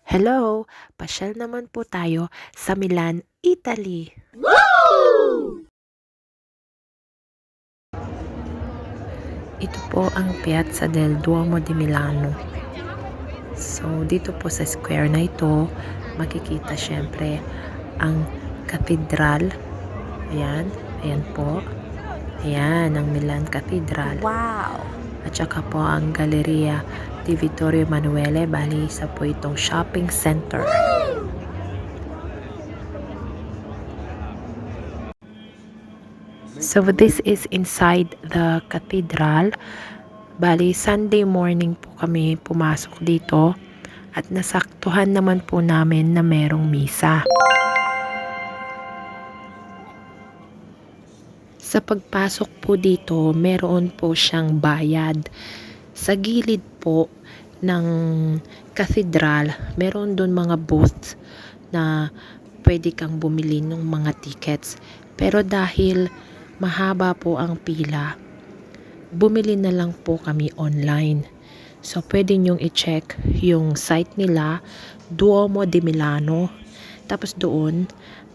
Hello! Pasyal naman po tayo sa Milan, Italy. Ito po ang Piazza del Duomo di Milano. So, dito po sa square na ito, makikita syempre ang cathedral. Ayan, ayan po. Ayan, ang Milan Cathedral. Wow! At saka po ang Galleria di Vittorio Emanuele. Bali, isa po itong shopping center. So this is inside the cathedral. Bali, Sunday morning po kami pumasok dito at nasaktuhan naman po namin na merong misa. Sa pagpasok po dito, meron po siyang bayad. Sa gilid po ng cathedral, meron doon mga booths na pwede kang bumili ng mga tickets. Pero dahil mahaba po ang pila, bumili na lang po kami online. So, pwede nyong i-check yung site nila, Duomo di Milano. Tapos doon,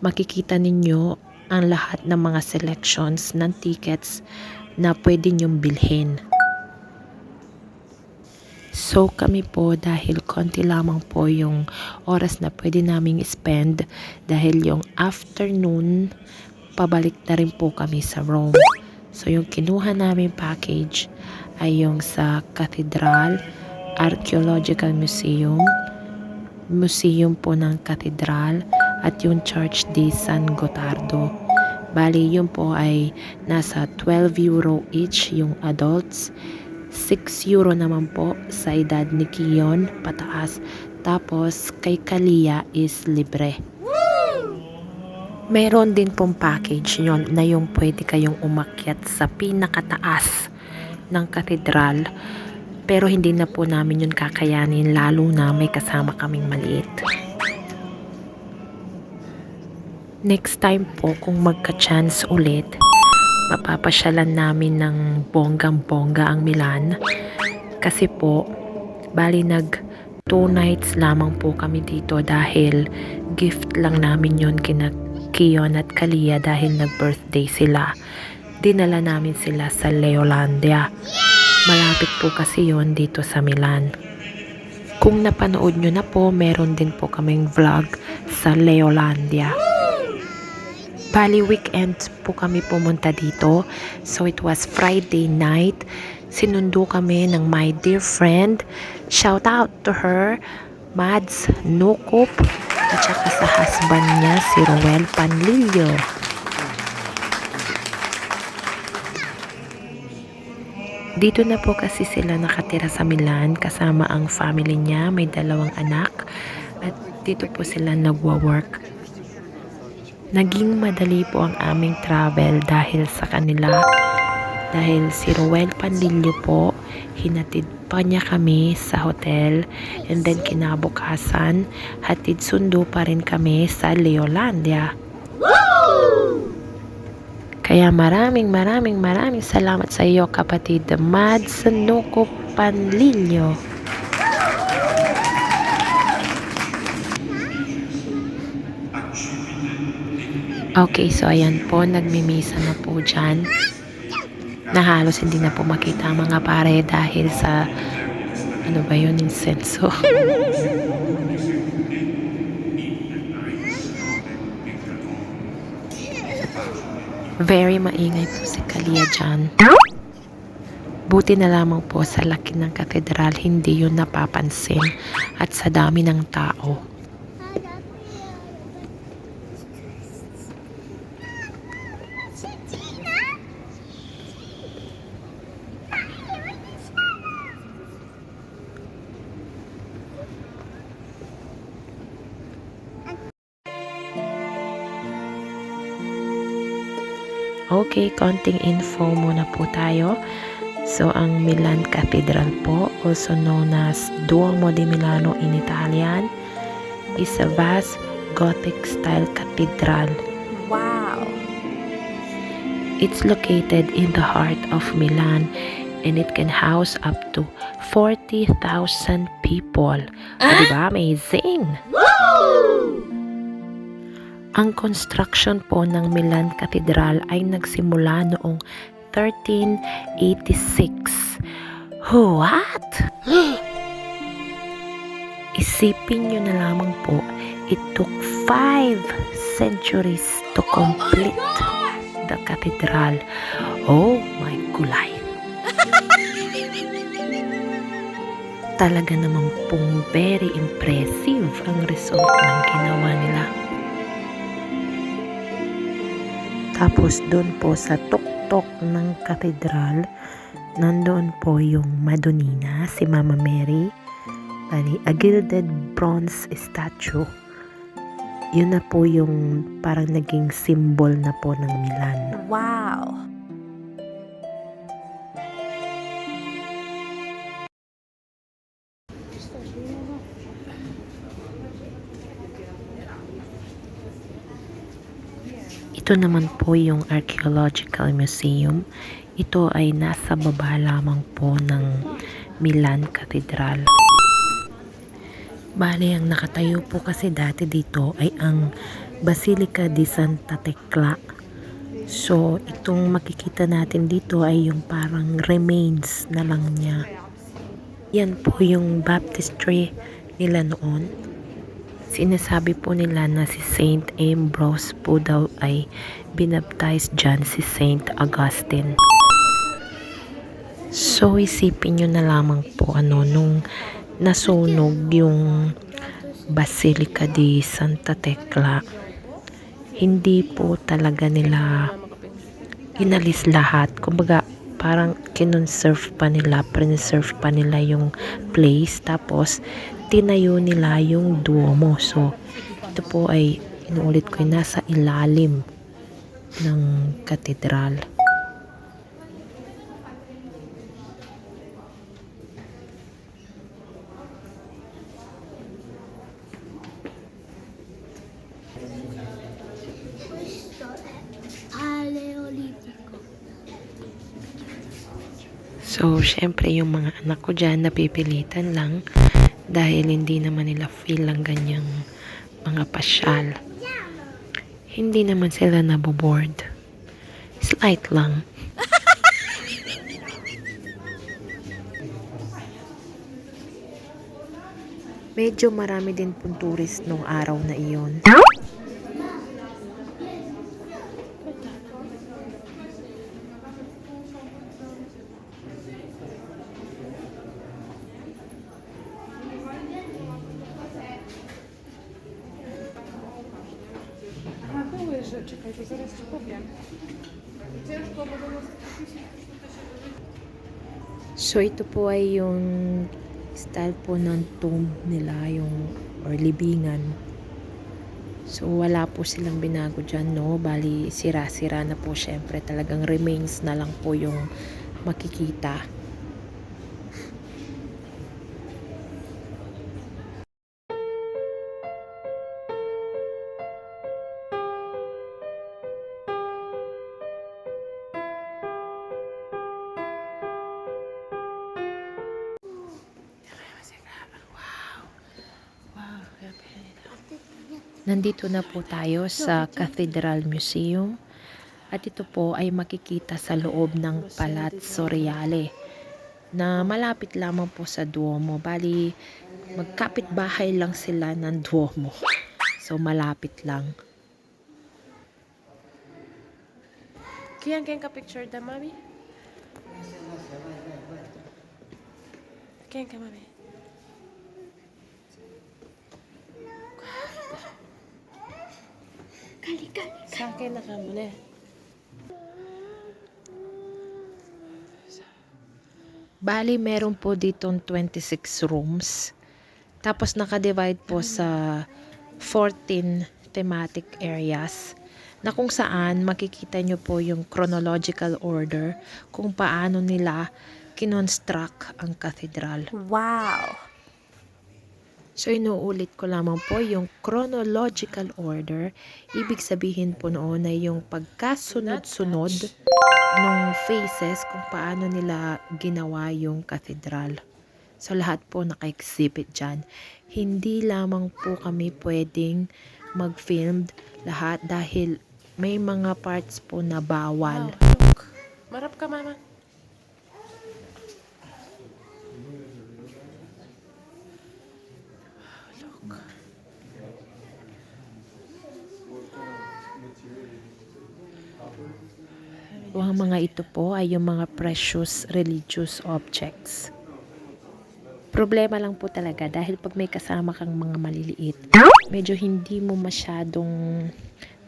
makikita ninyo ang lahat ng mga selections ng tickets na pwede nyong bilhin. So, kami po dahil konti lamang po yung oras na pwede naming spend dahil yung afternoon, pabalik na rin po kami sa Rome. So, yung kinuha namin package ay yung sa Cathedral Archaeological Museum, Museum po ng Cathedral, at yung Church di San Gottardo. Bali, yun po ay nasa 12 euro each yung adults. 6 euro naman po sa edad ni Kiyon pataas. Tapos, kay Kalia is libre. Meron din pong package yon na yung pwede kayong umakyat sa pinakataas ng katedral. Pero hindi na po namin yun kakayanin lalo na may kasama kaming maliit. Next time po kung magka-chance ulit, mapapasyalan namin ng bonggang-bongga ang Milan. Kasi po, bali 2 nights lamang po kami dito dahil gift lang namin yon kina Kiyon at Kalia dahil nag-birthday sila. Dinala namin sila sa Leolandia. Malapit po kasi yon dito sa Milan. Kung napanood nyo na po, meron din po kaming vlog sa Leolandia. Bali, weekend po kami pumunta dito. So, it was Friday night. Sinundo kami ng my dear friend. Shout out to her, Mads Nukup. At saka sa husband niya, si Roel Panlilio. Dito na po kasi sila nakatira sa Milan kasama ang family niya. May 2 anak. At dito po sila nagwa-work. Naging madali po ang aming travel dahil sa kanila. Dahil si Roel Panlilio po, hinatid pa niya kami sa hotel. And then kinabukasan, hatid sundo pa rin kami sa Leolandia. Kaya maraming salamat sa iyo, kapatid Mads Nukup Panlilio. Okay, so ayan po, nagmimisa na po dyan. Na halos hindi na po makita ang mga pare dahil sa, ano ba yun, insenso. Very maingay po si Kalia dyan. Buti na lamang po sa laki ng katedral, hindi yun napapansin at sa dami ng tao. Okay, konting info muna po tayo. So, ang Milan Cathedral po, also known as Duomo di Milano in Italian, is a vast Gothic-style cathedral. Wow! It's located in the heart of Milan and it can house up to 40,000 people. O, diba? Amazing! Ang construction po ng Milan Cathedral ay nagsimula noong 1386. What? Isipin nyo na lamang po, it took 5 centuries to complete the cathedral. Oh my gulay! Talaga naman pong very impressive ang result ng ginawa nila. Tapos doon po sa tuktok ng cathedral, nandoon po yung Madonnina, si Mama Mary, bali a gilded bronze statue. Yun na po yung parang naging symbol na po ng Milan. Wow! Ito naman po yung Archaeological Museum. Ito ay nasa baba lamang po ng Milan Cathedral. Bale, ang nakatayo po kasi dati dito ay ang Basilica di Santa Tecla. So, itong makikita natin dito ay yung parang remains na lang niya. Yan po yung baptistry nila noon. Sinasabi po nila na si Saint Ambrose po daw ay binaptize dyan si Saint Augustine. So, isipin nyo na lamang po nung nasunog yung Basilica di Santa Tecla, hindi po talaga nila inalis lahat. Kumbaga, parang kinonserve pa nila, preserve pa nila yung place. Tapos, tinayo nila yung Duomo. So, ito po ay, inuulit ko, nasa ilalim ng katedral. So, syempre yung mga anak ko dyan napipilitan lang dahil hindi naman nila feel ang ganyang mga pasyal. Hindi naman sila naboboard. Slight lang. Medyo marami din pong tourist nung araw na iyon. Czekaj, to zaraz ci powiem. Ciężko, bo to jest... So, ito po ay yung style po ng tomb nila, yung or libingan. So, wala po silang binago dyan, no? Bali, sira-sira na po, syempre. Talagang remains na lang po yung makikita. Nandito na po tayo sa Cathedral Museum at ito po ay makikita sa loob ng Palazzo Reale na malapit lamang po sa Duomo. Bali, magkapit-bahay lang sila ng Duomo. So, malapit lang. Kiyan ka picture da, mami? Kiyan ka, mami? Sa akin na ka muna. Bali, meron po ditong 26 rooms. Tapos naka-divide po sa 14 thematic areas na kung saan makikita nyo po yung chronological order kung paano nila kinonstruct ang cathedral. Wow! So, inuulit ko lamang po yung chronological order. Ibig sabihin po noon ay yung pagkasunod-sunod ng phases kung paano nila ginawa yung cathedral. So, lahat po naka-exhibit dyan. Hindi lamang po kami pwedeng mag-filmed lahat dahil may mga parts po na bawal. Wow, look. Marap ka, mama. Look. Ang mga ito po ay yung mga precious religious objects. Problema lang po talaga dahil pag may kasama kang mga maliliit, medyo hindi mo masyadong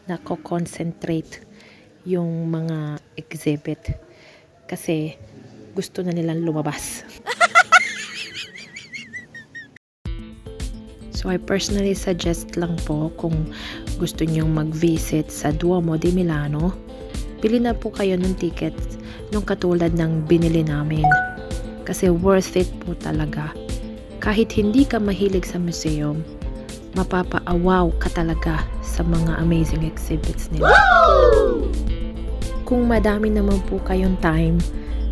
nako-concentrate yung mga exhibit kasi gusto na nilang lumabas. So I personally suggest lang po kung gusto nyong mag-visit sa Duomo di Milano, bili na po kayo ng tickets nung katulad ng binili namin. Kasi worth it po talaga. Kahit hindi ka mahilig sa museum, mapapaawaw ka talaga sa mga amazing exhibits nila. Kung madami naman po kayong time,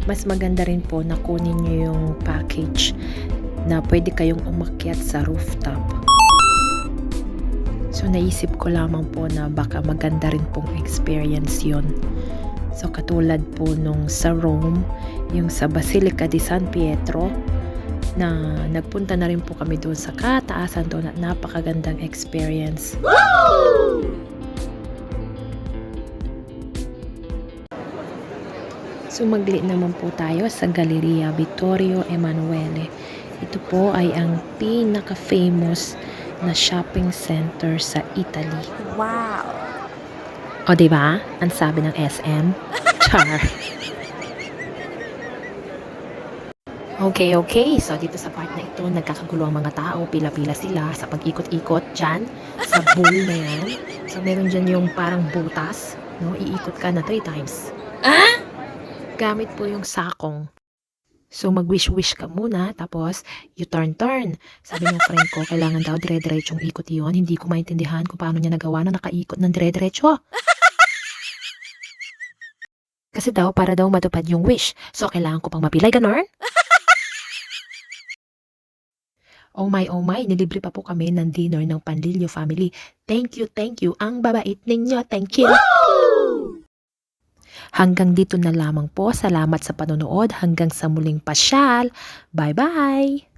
mas maganda rin po na kunin nyo yung package na pwede kayong umakyat sa rooftop. So naisip ko lamang po na baka maganda rin pong experience yon. So katulad po nung sa Rome, yung sa Basilica di San Pietro, na nagpunta na rin po kami doon sa kataasan doon at napakagandang experience. So magli naman po tayo sa Galleria Vittorio Emanuele. Ito po ay ang pinaka-famous na shopping center sa Italy. Wow. O diba? Ang sabi ng SM? Char. Okay. So, dito sa part na ito, nagkakagulo ang mga tao. Pila-pila sila sa pag-ikot-ikot dyan. Sa bowl na yan. So, meron dyan yung parang butas. No? Iikot ka na 3 times. Gamit po yung sakong. So, mag-wish-wish ka muna. Tapos, you turn. Sabi ng friend ko, kailangan daw dire-diretsong ikot yun. Hindi ko maintindihan kung paano niya nagawa na nakaikot ng dire-diretso. Kasi daw, para daw matupad yung wish. So, kailangan ko pang mapilay, ganon? Oh my, nilibre pa po kami ng dinner ng Panlilio family. Thank you. Ang babait ninyo. Thank you. Hanggang dito na lamang po. Salamat sa panonood. Hanggang sa muling pasyal. Bye-bye!